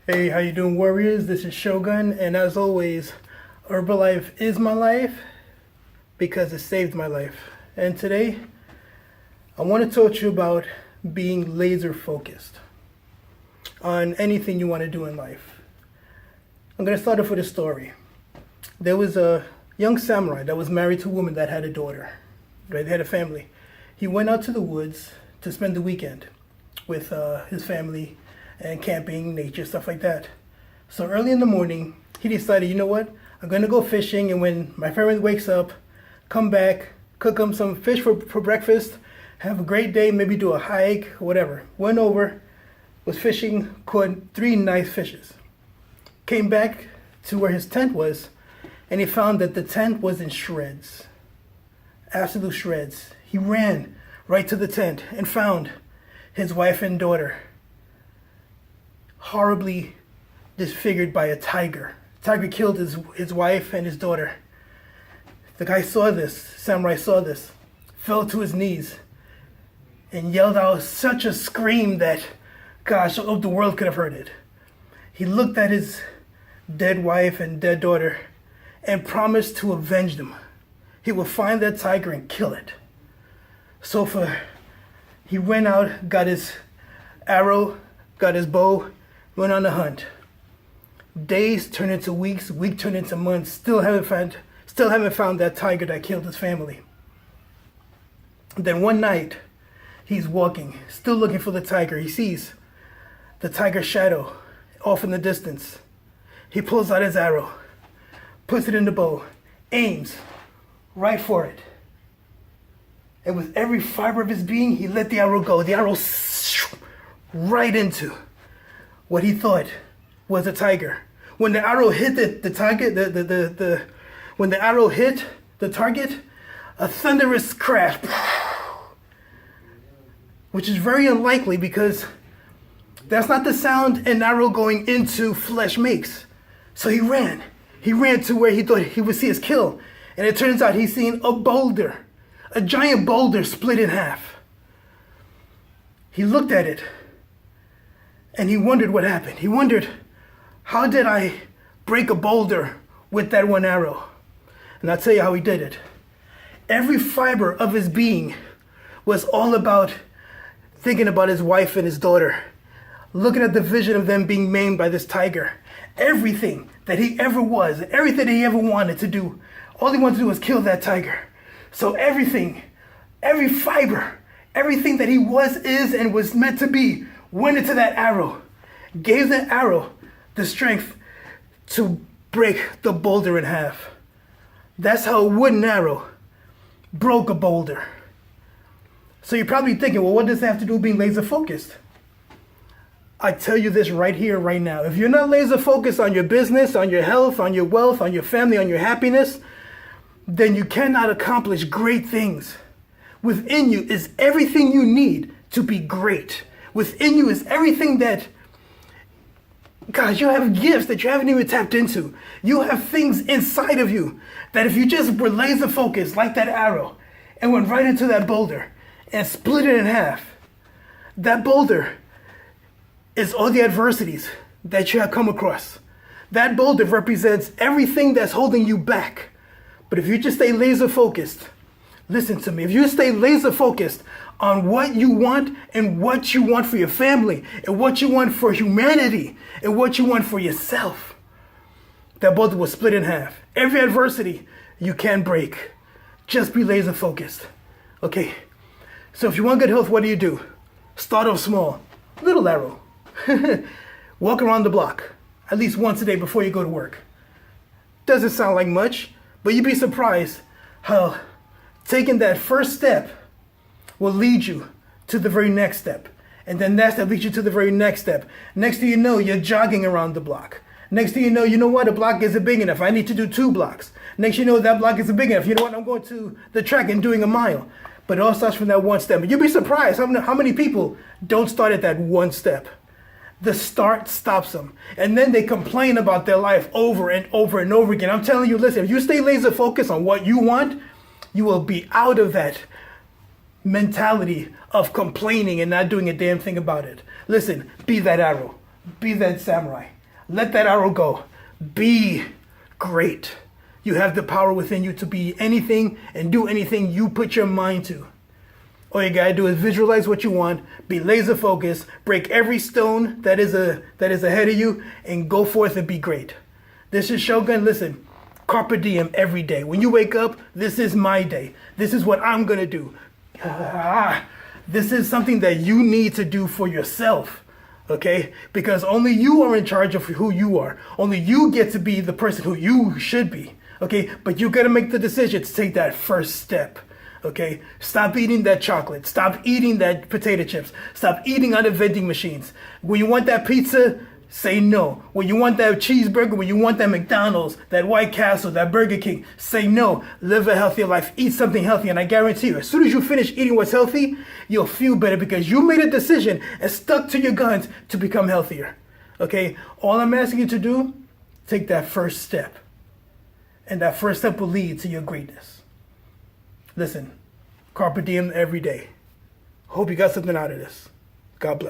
Hey, how you doing, warriors? This is Shogun, and as always, Herbalife is my life because it saved my life. And today, I want to talk to you about being laser focused on anything you want to do in life. I'm going to start off with a story. There was a young samurai that was married to a woman that had a daughter. Right? They had a family. He went out to the woods to spend the weekend with his family and camping, nature, stuff like that. So early in the morning, he decided, you know what? I'm going to go fishing, and when my family wakes up, come back, cook them some fish for breakfast, have a great day, maybe do a hike, whatever. Went over, was fishing, caught 3 nice fishes. Came back to where his tent was, and he found that the tent was in shreds. Absolute shreds. He ran right to the tent and found his wife and daughter horribly disfigured by a tiger. Tiger killed his wife and his daughter. The guy saw this, samurai saw this, fell to his knees and yelled out such a scream that, gosh, I hope the world could have heard it. He looked at his dead wife and dead daughter and promised to avenge them. He would find that tiger and kill it. So he went out, got his arrow, got his bow, went on the hunt. Days turned into weeks, weeks turned into months. Still haven't found that tiger that killed his family. Then one night, he's walking, still looking for the tiger. He sees the tiger's shadow off in the distance. He pulls out his arrow, puts it in the bow, aims right for it. And with every fiber of his being, he let the arrow go. The arrow right into what he thought was a tiger. When the arrow hit the target, when the arrow hit the target, a thunderous crash, which is very unlikely because that's not the sound an arrow going into flesh makes. So he ran to where he thought he would see his kill, and it turns out he's seen a boulder, a giant boulder split in half. He looked at it, and he wondered what happened. He wondered, how did I break a boulder with that one arrow? And I'll tell you how he did it. Every fiber of his being was all about thinking about his wife and his daughter, looking at the vision of them being maimed by this tiger. Everything that he ever was, everything that he ever wanted to do, all he wanted to do was kill that tiger. So everything, every fiber, everything that he was, is, and was meant to be went into that arrow, gave that arrow the strength to break the boulder in half. That's how a wooden arrow broke a boulder. So you're probably thinking, well, what does that have to do with being laser focused? I tell you this right here, right now. If you're not laser focused on your business, on your health, on your wealth, on your family, on your happiness, then you cannot accomplish great things. Within you is everything you need to be great. Within you is everything that, God, you have gifts that you haven't even tapped into. You have things inside of you that if you just were laser focused like that arrow and went right into that boulder and split it in half, that boulder is all the adversities that you have come across. That boulder represents everything that's holding you back. But if you just stay laser focused, listen to me, if you stay laser focused on what you want and what you want for your family and what you want for humanity and what you want for yourself, that boulder will split in half. Every adversity you can break. Just be laser focused. Okay? So if you want good health, what do? Start off small. Little arrow. Walk around the block at least once a day before you go to work. Doesn't sound like much, but you'd be surprised how taking that first step will lead you to the very next step. And then that step leads you to the very next step. Next thing you know, you're jogging around the block. Next thing you know what? A block isn't big enough. I need to do 2 blocks. Next you know, that block isn't big enough. You know what? I'm going to the track and doing a mile. But it all starts from that one step. You'll be surprised how many people don't start at that one step. The start stops them. And then they complain about their life over and over and over again. I'm telling you, listen, if you stay laser focused on what you want, you will be out of that mentality of complaining and not doing a damn thing about it. Listen, be that arrow, be that samurai. Let that arrow go. Be great. You have the power within you to be anything and do anything you put your mind to. All you gotta do is visualize what you want, be laser focused, break every stone that is ahead of you, and go forth and be great. This is Shogun. Listen, carpe diem every day. When you wake up, this is my day. This is what I'm gonna do. This is something that you need to do for yourself. Okay? Because only you are in charge of who you are. Only you get to be the person who you should be. Okay? But you gotta make the decision to take that first step. Okay? Stop eating that chocolate. Stop eating that potato chips. Stop eating out of vending machines. When you want that pizza, say no. When you want that cheeseburger, when you want that McDonald's, that White Castle, that Burger King, say no. Live a healthier life. Eat something healthy. And I guarantee you, as soon as you finish eating what's healthy, you'll feel better because you made a decision and stuck to your guns to become healthier. Okay? All I'm asking you to do, take that first step. And that first step will lead to your greatness. Listen, carpe diem every day. Hope you got something out of this. God bless.